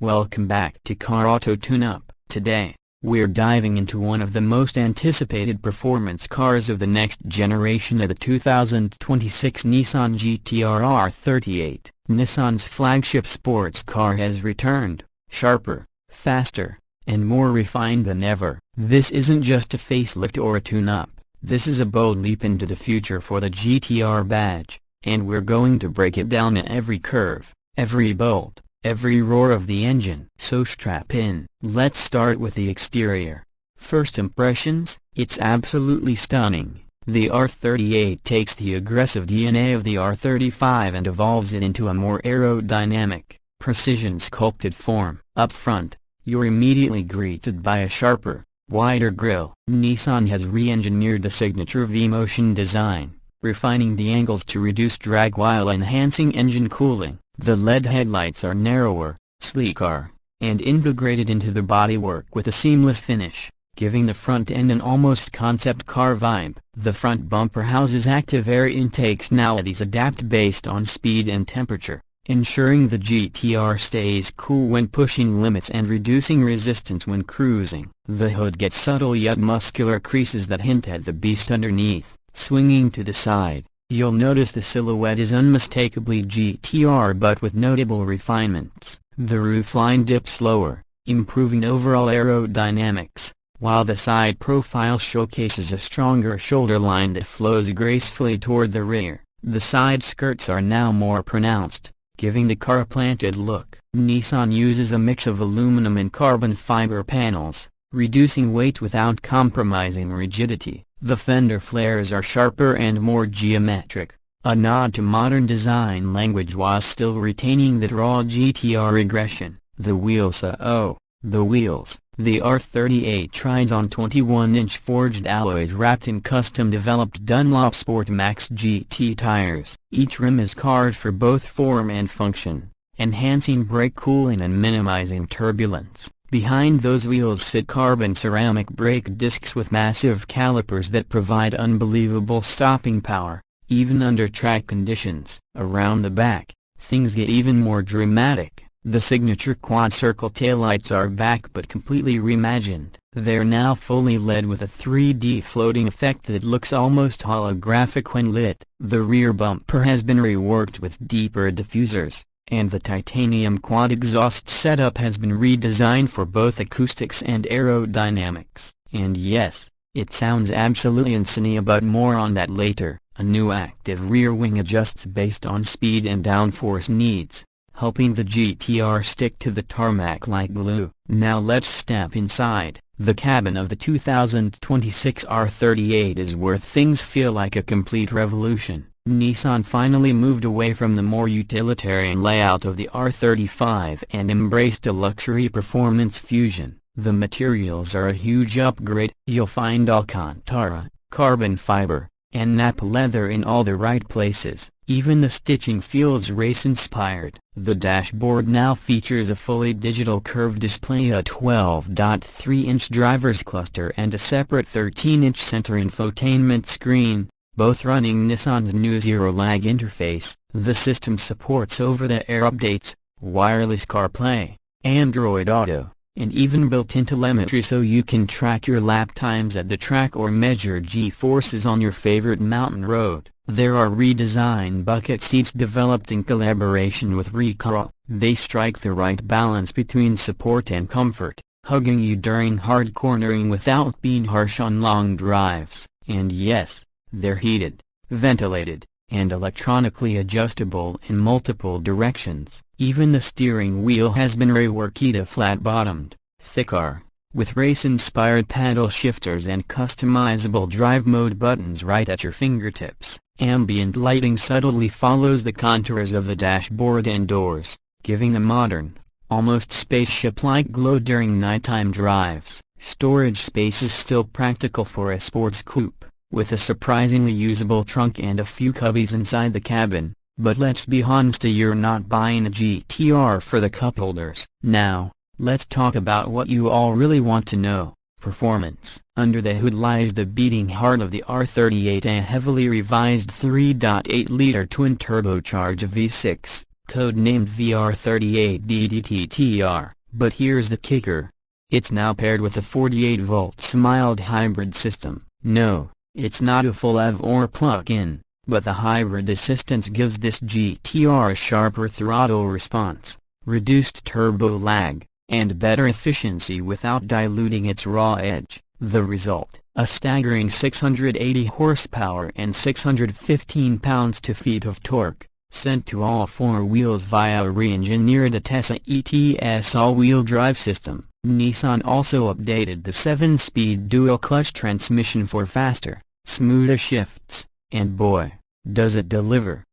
Welcome back to Car Auto Tune-Up. Today, we're diving into one of the most anticipated performance cars of the next generation of the 2026 Nissan GT-R R38. Nissan's flagship sports car has returned, sharper, faster, and more refined than ever. This isn't just a facelift or a tune-up, this is a bold leap into the future for the GT-R badge, and we're going to break it down at every curve, every bolt, every roar of the engine. So strap in. Let's start with the exterior. First impressions, it's absolutely stunning. The R38 takes the aggressive DNA of the R35 and evolves it into a more aerodynamic, precision-sculpted form. Up front, you're immediately greeted by a sharper, wider grille. Nissan has re-engineered the signature V-motion design, refining the angles to reduce drag while enhancing engine cooling. The LED headlights are narrower, sleeker, and integrated into the bodywork with a seamless finish, giving the front end an almost concept car vibe. The front bumper houses active air intakes. Now these adapt based on speed and temperature, ensuring the GT-R stays cool when pushing limits and reducing resistance when cruising. The hood gets subtle yet muscular creases that hint at the beast underneath. Swinging to the side, you'll notice the silhouette is unmistakably GT-R but with notable refinements. The roofline dips lower, improving overall aerodynamics, while the side profile showcases a stronger shoulder line that flows gracefully toward the rear. The side skirts are now more pronounced, giving the car a planted look. Nissan uses a mix of aluminum and carbon fiber panels, reducing weight without compromising rigidity. The fender flares are sharper and more geometric, a nod to modern design language while still retaining the raw GT-R aggression. The wheels the wheels. The R38 rides on 21-inch forged alloys wrapped in custom-developed Dunlop Sport Max GT tires. Each rim is carved for both form and function, enhancing brake cooling and minimizing turbulence. Behind those wheels sit carbon ceramic brake discs with massive calipers that provide unbelievable stopping power, even under track conditions. Around the back, things get even more dramatic. The signature quad-circle taillights are back but completely reimagined. They're now fully LED with a 3D floating effect that looks almost holographic when lit. The rear bumper has been reworked with deeper diffusers, and the titanium quad exhaust setup has been redesigned for both acoustics and aerodynamics. And yes, it sounds absolutely insane, but more on that later. A new active rear wing adjusts based on speed and downforce needs, helping the GT-R stick to the tarmac like glue. Now let's step inside. The cabin of the 2026 R38 is where things feel like a complete revolution. Nissan finally moved away from the more utilitarian layout of the R35 and embraced a luxury performance fusion. The materials are a huge upgrade. You'll find Alcantara, carbon fiber, and Napa leather in all the right places. Even the stitching feels race-inspired. The dashboard now features a fully digital curved display, a 12.3-inch driver's cluster and a separate 13-inch center infotainment screen, both running Nissan's new Zero-Lag interface. The system supports over-the-air updates, wireless CarPlay, Android Auto, and even built-in telemetry so you can track your lap times at the track or measure G-forces on your favorite mountain road. There are redesigned bucket seats developed in collaboration with Recaro. They strike the right balance between support and comfort, hugging you during hard cornering without being harsh on long drives. And yes, they're heated, ventilated, and electronically adjustable in multiple directions. Even the steering wheel has been reworked to flat-bottomed, thicker, with race-inspired paddle shifters and customizable drive mode buttons right at your fingertips. Ambient lighting subtly follows the contours of the dashboard and doors, giving a modern, almost spaceship-like glow during nighttime drives. Storage space is still practical for a sports coupe, with a surprisingly usable trunk and a few cubbies inside the cabin. But let's be honest, you're not buying a GT-R for the cup holders. Now, let's talk about what you all really want to know: performance. Under the hood lies the beating heart of the R38, a heavily revised 3.8-liter twin-turbocharged V6, codenamed R38 GT-R, but here's the kicker. It's now paired with a 48-volt mild hybrid system. No, it's not a full EV or plug-in, but the hybrid assistance gives this GT-R a sharper throttle response, reduced turbo lag, and better efficiency without diluting its raw edge. The result, a staggering 680 horsepower and 615 pounds-to-feet of torque, sent to all four wheels via a re-engineered Atessa ETS all-wheel drive system. Nissan also updated the 7-speed dual-clutch transmission for faster, smoother shifts, and boy, does it deliver.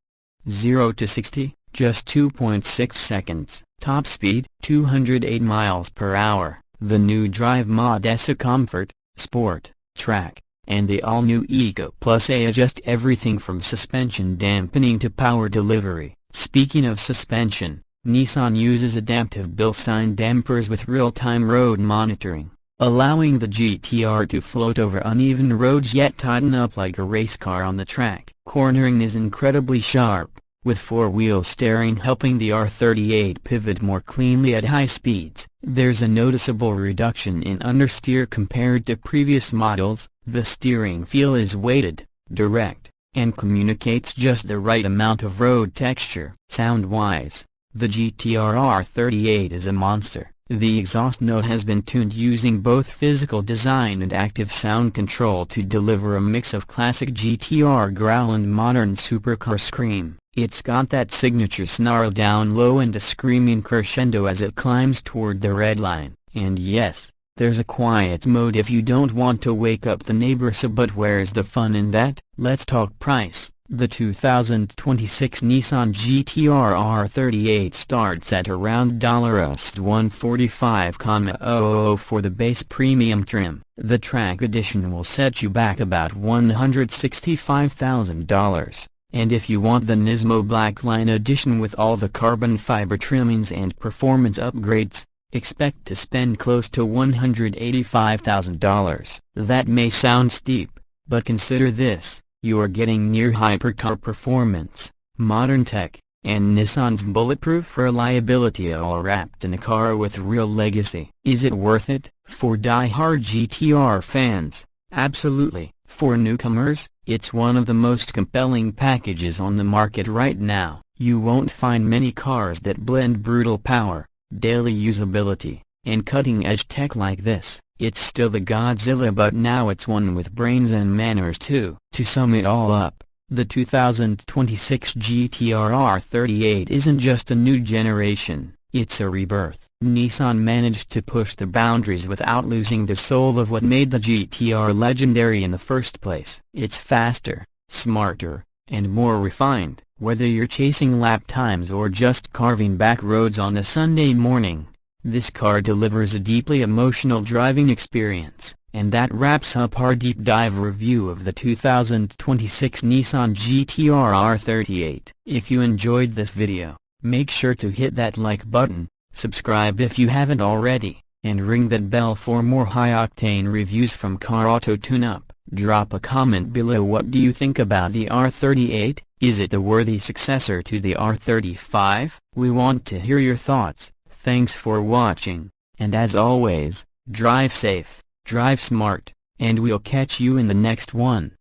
0 to 60, just 2.6 seconds. Top speed, 208 miles per hour. The new drive mod S Comfort, Sport, Track, and the all-new Eco Plus A adjust everything from suspension dampening to power delivery. Speaking of suspension, Nissan uses adaptive Bilstein dampers with real-time road monitoring, allowing the GT-R to float over uneven roads yet tighten up like a race car on the track. Cornering is incredibly sharp, with four-wheel steering helping the R38 pivot more cleanly at high speeds. There's a noticeable reduction in understeer compared to previous models. The steering feel is weighted, direct, and communicates just the right amount of road texture. Sound-wise, the GT-R R38 is a monster. The exhaust note has been tuned using both physical design and active sound control to deliver a mix of classic GT-R growl and modern supercar scream. It's got that signature snarl down low and a screaming crescendo as it climbs toward the red line. And yes, there's a quiet mode if you don't want to wake up the neighbors. But where's the fun in that? Let's talk price. The 2026 Nissan GT-R R38 starts at around $145,000 for the base premium trim. The Track Edition will set you back about $165,000. And if you want the Nismo Blackline Edition with all the carbon fiber trimmings and performance upgrades, expect to spend close to $185,000. That may sound steep, but consider this. You are getting near hypercar performance, modern tech, and Nissan's bulletproof reliability all wrapped in a car with real legacy. Is it worth it? For die-hard GT-R fans, absolutely. For newcomers, it's one of the most compelling packages on the market right now. You won't find many cars that blend brutal power, daily usability, and cutting-edge tech like this. It's still the Godzilla, but now it's one with brains and manners too. To sum it all up, the 2026 GT-R R38 isn't just a new generation, it's a rebirth. Nissan managed to push the boundaries without losing the soul of what made the GT-R legendary in the first place. It's faster, smarter, and more refined. Whether you're chasing lap times or just carving back roads on a Sunday morning, this car delivers a deeply emotional driving experience. And that wraps up our deep dive review of the 2026 Nissan GT-R R38. If you enjoyed this video, make sure to hit that like button, subscribe if you haven't already, and ring that bell for more high-octane reviews from Car Auto Tune-Up. Drop a comment below. What do you think about the R38? Is it a worthy successor to the R35? We want to hear your thoughts. Thanks for watching, and as always, drive safe, drive smart, and we'll catch you in the next one.